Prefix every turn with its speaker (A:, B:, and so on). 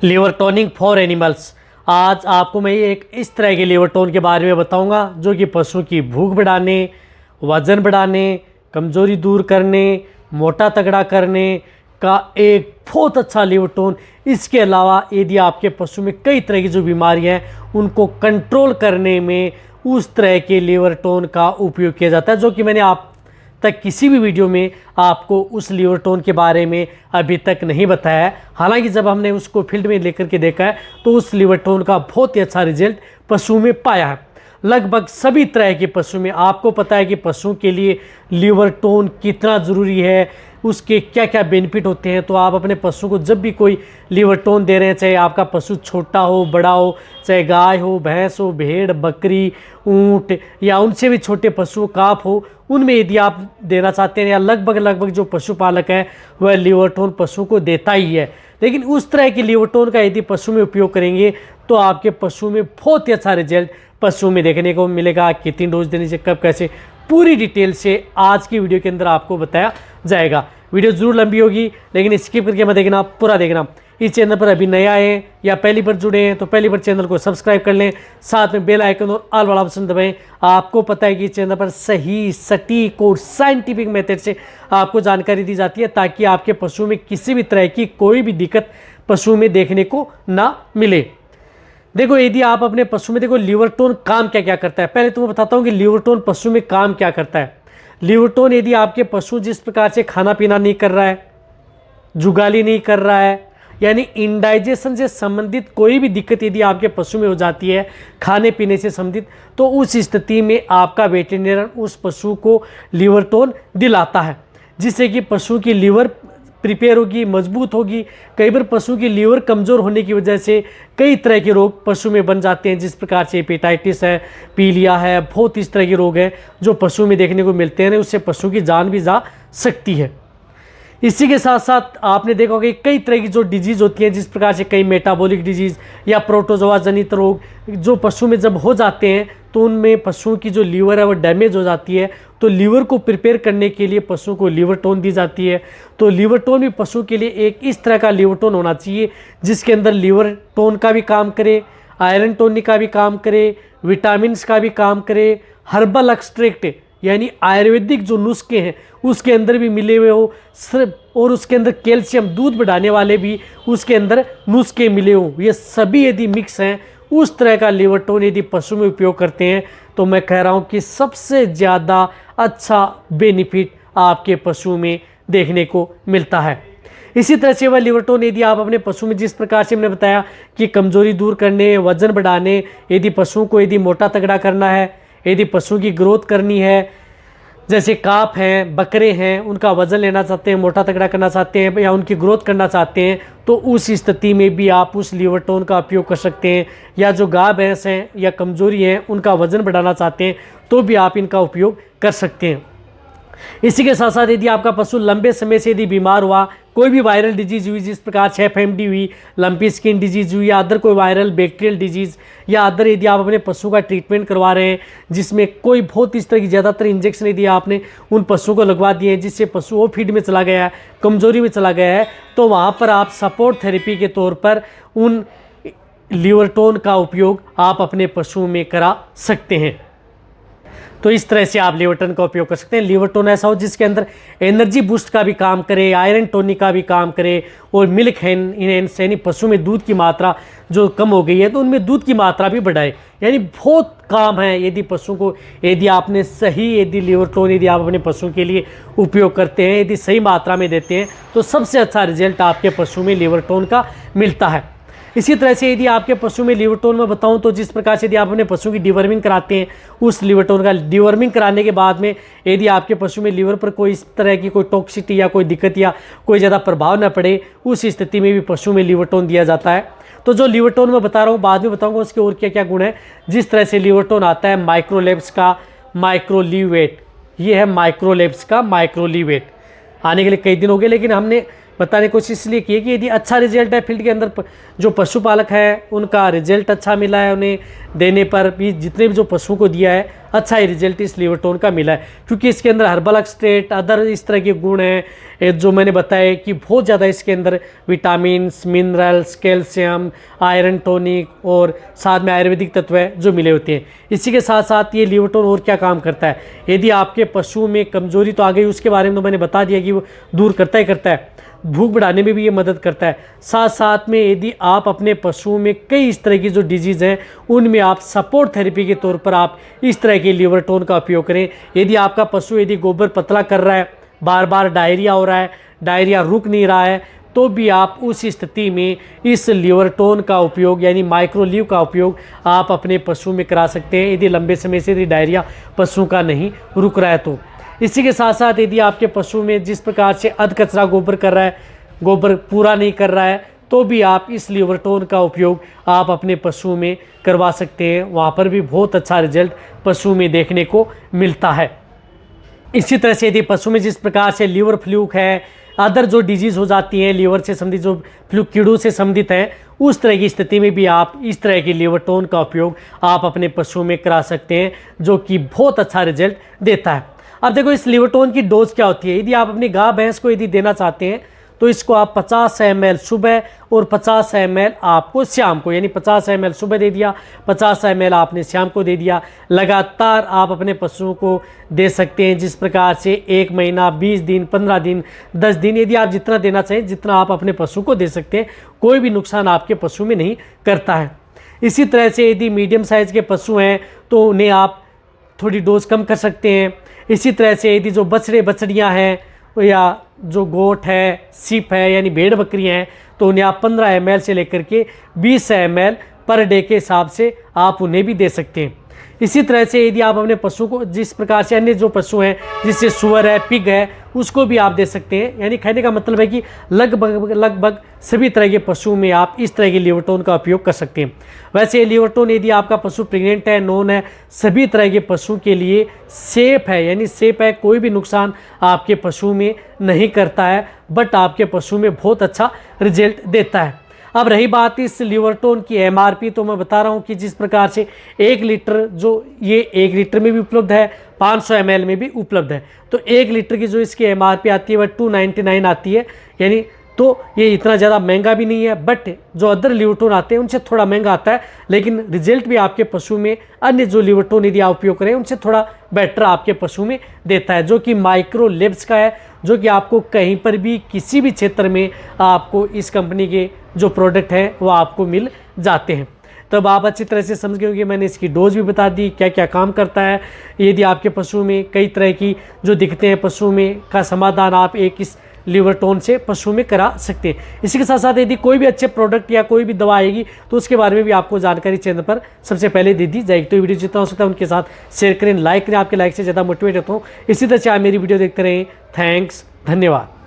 A: Liver toning for animals. आज आपको मैं एक इस तरह के लिवर टोन के बारे में बताऊंगा जो कि पशु की भूख बढ़ाने, वज़न बढ़ाने, कमज़ोरी दूर करने, मोटा तगड़ा करने का एक बहुत अच्छा लिवर टोन। इसके अलावा यदि आपके पशु में कई तरह की जो बीमारियां हैं उनको कंट्रोल करने में उस तरह के लिवर टोन का उपयोग किया जाता है, जो कि मैंने आप तक किसी भी वीडियो में आपको उस लिवर टोन के बारे में अभी तक नहीं बताया है। हालांकि जब हमने उसको फील्ड में लेकर के देखा है तो उस लिवर टोन का बहुत ही अच्छा रिजल्ट पशु में पाया है। लगभग सभी तरह के पशु में आपको पता है कि पशु के लिए लिवर टोन कितना ज़रूरी है, उसके क्या क्या बेनिफिट होते हैं। तो आप अपने पशु को जब भी कोई लिवर टोन दे रहे हैं, चाहे आपका पशु छोटा हो, बड़ा हो, चाहे गाय हो, भैंस हो, भेड़, बकरी, ऊंट या उनसे भी छोटे पशु काफ हो, उनमें यदि आप देना चाहते हैं, या लगभग जो पशुपालक है वह लिवर टोन पशु को देता ही है। लेकिन उस तरह की लिवर टोन का यदि पशु में उपयोग करेंगे तो आपके पशु में बहुत ही अच्छा रिजल्ट पशु में देखने को मिलेगा। कितनी डोज देनी चाहिए, कब, कैसे, पूरी डिटेल से आज की वीडियो के अंदर आपको बताया जाएगा। वीडियो जरूर लंबी होगी लेकिन स्किप करके मत देखना, पूरा देखना। इस चैनल पर अभी नया है या पहली बार जुड़े हैं तो पहली बार चैनल को सब्सक्राइब कर लें, साथ में बेल आइकन और ऑल वाला ऑप्शन दबाएं। आपको पता है कि इस चैनल पर सही, सटीक और साइंटिफिक मेथड से आपको जानकारी दी जाती है ताकि आपके पशु में किसी भी तरह की कोई भी दिक्कत पशु में देखने को ना मिले। देखो, यदि आप अपने पशु में देखो लिवर टोन काम क्या क्या करता है। पहले तो मैं बताता हूँ कि लिवर टोन पशु में काम क्या करता है। लिवर टोन यदि आपके पशु जिस प्रकार से खाना पीना नहीं कर रहा है, जुगाली नहीं कर रहा है, यानी इंडाइजेशन से संबंधित कोई भी दिक्कत यदि आपके पशु में हो जाती है, खाने पीने से संबंधित, तो उस स्थिति में आपका वेटेरिनेरियन उस पशु को लिवर टोन दिलाता है, जिससे कि पशु की लिवर प्रिपेयर होगी, मजबूत होगी। कई बार पशु की लीवर कमज़ोर होने की वजह से कई तरह के रोग पशु में बन जाते हैं, जिस प्रकार से हेपेटाइटिस है, पीलिया है, बहुत इस तरह के रोग हैं जो पशु में देखने को मिलते हैं। उससे पशु की जान भी जा सकती है। इसी के साथ साथ आपने देखा होगा कि कई तरह की जो डिजीज़ होती हैं, जिस प्रकार से कई मेटाबॉलिक डिजीज़ या प्रोटोजोआ जनित रोग जो पशु में जब हो जाते हैं तो उनमें पशुओं की जो लीवर है वो डैमेज हो जाती है। तो लीवर को प्रिपेयर करने के लिए पशु को लीवर टोन दी जाती है। तो लीवर टोन भी पशु के लिए एक इस तरह का लीवर टोन होना चाहिए जिसके अंदर लीवर टोन का भी काम करे, आयरन टोनिक का भी काम करे, विटामिन का भी काम करे, हर्बल एक्सट्रैक्ट यानी आयुर्वेदिक जो नुस्खे हैं उसके अंदर भी मिले हुए हो, और उसके अंदर कैल्शियम दूध बढ़ाने वाले भी उसके अंदर नुस्खे मिले हो। ये सभी यदि मिक्स हैं, उस तरह का लिवर टोन यदि पशु में उपयोग करते हैं तो मैं कह रहा हूँ कि सबसे ज़्यादा अच्छा बेनिफिट आपके पशु में देखने को मिलता है। इसी तरह से वह लिवर टोन यदि आप अपने पशु में, जिस प्रकार से हमने बताया कि कमज़ोरी दूर करने, वजन बढ़ाने, यदि पशुओं को यदि मोटा तगड़ा करना है, यदि पशु की ग्रोथ करनी है, जैसे काफ हैं, बकरे हैं, उनका वजन लेना चाहते हैं, मोटा तगड़ा करना चाहते हैं या उनकी ग्रोथ करना चाहते हैं, तो उस स्थिति में भी आप उस लिवर टोन का उपयोग कर सकते हैं। या जो गाय भैंस हैं या कमज़ोरी हैं उनका वजन बढ़ाना चाहते हैं तो भी आप इनका उपयोग कर सकते हैं। इसी के साथ साथ यदि आपका पशु लंबे समय से यदि बीमार हुआ, कोई भी वायरल डिजीज़ हुई, जिस प्रकार से एफएमडी हुई, लंपी स्किन डिजीज़ हुई, या अदर कोई वायरल बैक्टीरियल डिजीज़, या अदर यदि आप अपने पशु का ट्रीटमेंट करवा रहे हैं जिसमें कोई बहुत इस तरह की ज़्यादातर इंजेक्शन यदि आपने उन पशुओं को लगवा दिए हैं जिससे पशु वो फीड में चला गया है, कमज़ोरी में चला गया है, तो वहाँ पर आप सपोर्ट थेरेपी के तौर पर उन लिवर टोन का उपयोग आप अपने पशुओं में करा सकते हैं। तो इस तरह से आप लिवर टोन का उपयोग कर सकते हैं। लिवर टोन ऐसा हो जिसके अंदर एनर्जी बूस्ट का भी काम करे, आयरन टोनिक का भी काम करे, और मिल्क इनहेंस यानी पशु में दूध की मात्रा जो कम हो गई है तो उनमें दूध की मात्रा भी बढ़ाए। यानी बहुत काम है यदि पशु को, यदि आपने सही यदि लिवर टोन यदि आप अपने पशु के लिए उपयोग करते हैं, यदि सही मात्रा में देते हैं तो सबसे अच्छा रिजल्ट आपके पशु में लिवर टोन का मिलता है। इसी तरह से यदि आपके पशु में लिवर टोन में बताऊं तो जिस प्रकार से यदि आप अपने पशु की डिवर्मिंग कराते हैं, उस लिवर टोन का डिवर्मिंग कराने के बाद में यदि आपके पशु में लिवर पर कोई इस तरह की कोई टॉक्सिटी या कोई दिक्कत या कोई ज़्यादा प्रभाव न पड़े, उस स्थिति में भी पशु में लिवर टोन दिया जाता है। तो जो लिवर टोन मैं बता रहा हूँ बाद में बताऊँगा उसके और क्या क्या गुण है। जिस तरह से लिवर टोन आता है माइक्रोलेब्स का माइक्रोलीवेट, ये है माइक्रोलेब्स का माइक्रोलीवेट। आने के लिए कई दिन हो गए लेकिन हमने बताने की कोशिश इसलिए की है कि यदि अच्छा रिजल्ट है फील्ड के अंदर, जो पशुपालक है उनका रिजल्ट अच्छा मिला है, उन्हें देने पर भी जितने भी जो पशुओं को दिया है अच्छा ही रिजल्ट इस लिवर टोन का मिला है, क्योंकि इसके अंदर हर्बल एक्सट्रैक्ट अदर इस तरह के गुण हैं जो मैंने बताया कि बहुत ज़्यादा इसके अंदर vitamins, minerals, calcium, iron tonic और साथ में आयुर्वेदिक तत्व है जो मिले होते हैं। इसी के साथ साथ ये लिवर टोन और क्या काम करता है, यदि आपके पशु में कमजोरी तो आ गई उसके बारे में तो मैंने बता दिया कि वो दूर करता ही करता है, भूख बढ़ाने में भी ये मदद करता है। साथ साथ में यदि आप अपने पशुओं में कई इस तरह की जो डिजीज़ हैं उनमें आप सपोर्ट थेरेपी के तौर पर आप इस तरह के लिवर टोन का उपयोग करें। यदि आपका पशु यदि गोबर पतला कर रहा है, बार बार डायरिया हो रहा है, डायरिया रुक नहीं रहा है, तो भी आप उस स्थिति में इस लिवर टोन का उपयोग यानी माइक्रोलीव का उपयोग आप अपने पशु में करा सकते हैं, यदि लंबे समय से यदि डायरिया पशु का नहीं रुक रहा है तो। इसी के साथ साथ यदि आपके पशु में जिस प्रकार से अध कचरा गोबर कर रहा है, गोबर पूरा नहीं कर रहा है, तो भी आप इस लिवर टोन का उपयोग आप अपने पशु में करवा सकते हैं। वहाँ पर भी बहुत अच्छा रिजल्ट पशु में देखने को मिलता है। इसी तरह से यदि पशु में जिस प्रकार से लीवर फ्लूक है, अदर जो डिजीज़ हो जाती हैं लीवर से संबंधित, जो फ्लूक कीड़ों से संबंधित हैं, उस तरह की स्थिति में भी आप इस तरह की लिवर टोन का उपयोग आप अपने पशु में करा सकते हैं, जो कि बहुत अच्छा रिजल्ट देता है। अब देखो इस लिवर टोन की डोज क्या होती है। यदि आप अपनी गाय भैंस को यदि देना चाहते हैं तो इसको आप 50 ml सुबह और 50 ml आपको शाम को, यानी 50 ml सुबह दे दिया, 50 ml आपने शाम को दे दिया। लगातार आप अपने पशुओं को दे सकते हैं, जिस प्रकार से 1 महीना, 20 दिन, 15 दिन, 10 दिन, यदि आप जितना देना चाहें जितना आप अपने पशु को दे सकते हैं, कोई भी नुकसान आपके पशु में नहीं करता है। इसी तरह से यदि मीडियम साइज़ के पशु हैं तो उन्हें आप थोड़ी डोज कम कर सकते हैं। इसी तरह से यदि जो बछड़े बछड़ियाँ हैं या जो गोट है, सिप है, यानी भेड़ बकरियाँ हैं, तो उन्हें आप 15 ml से लेकर के 20 ml पर डे के हिसाब से आप उन्हें भी दे सकते हैं। इसी तरह से यदि आप अपने पशु को जिस प्रकार से अन्य जो पशु हैं, जिससे सुअर है, पिग है, उसको भी आप दे सकते हैं। यानी कहने का मतलब है कि लगभग सभी तरह के पशु में आप इस तरह के लिवर टोन का उपयोग कर सकते हैं। वैसे ये लिवर टोन यदि आपका पशु प्रेग्नेंट है, नॉन है, सभी तरह के पशु के लिए सेफ है, यानी सेफ है, कोई भी नुकसान आपके पशु में नहीं करता है, बट आपके पशु में बहुत अच्छा रिजल्ट देता है। अब रही बात इस लिवर टोन की MRP, तो मैं बता रहा हूँ कि जिस प्रकार से 1 लीटर, जो ये 1 लीटर में भी उपलब्ध है, 500 ml में भी उपलब्ध है, तो 1 लीटर की जो इसकी MRP आती है वह 299 आती है। यानी तो ये इतना ज़्यादा महंगा भी नहीं है, बट जो अदर लिवर टोन आते हैं उनसे थोड़ा महंगा आता है, लेकिन रिजल्ट भी आपके पशु में अन्य जो लिवर टोन यदि आप उपयोग करें उनसे थोड़ा बेटर आपके पशु में देता है, जो कि माइक्रो लेब्स का है, जो कि आपको कहीं पर भी किसी भी क्षेत्र में आपको इस कंपनी के जो प्रोडक्ट हैं वो आपको मिल जाते हैं। तब आप अच्छी तरह से समझ गए होंगे, मैंने इसकी डोज भी बता दी, क्या क्या काम करता है। यदि आपके पशु में कई तरह की जो दिक्कतें हैं पशु में, का समाधान आप एक इस लिवर टोन से पशु में करा सकते हैं। इसी के साथ साथ यदि कोई भी अच्छे प्रोडक्ट या कोई भी दवा आएगी तो उसके बारे में भी आपको जानकारी चैनल पर सबसे पहले दे दी जाएगी। तो ये वीडियो जितना हो सकता है उनके साथ शेयर करें, लाइक करें, आपके लाइक से ज़्यादा मोटिवेट होता हूँ। इसी तरह से आप मेरी वीडियो देखते रहें। थैंक्स, धन्यवाद।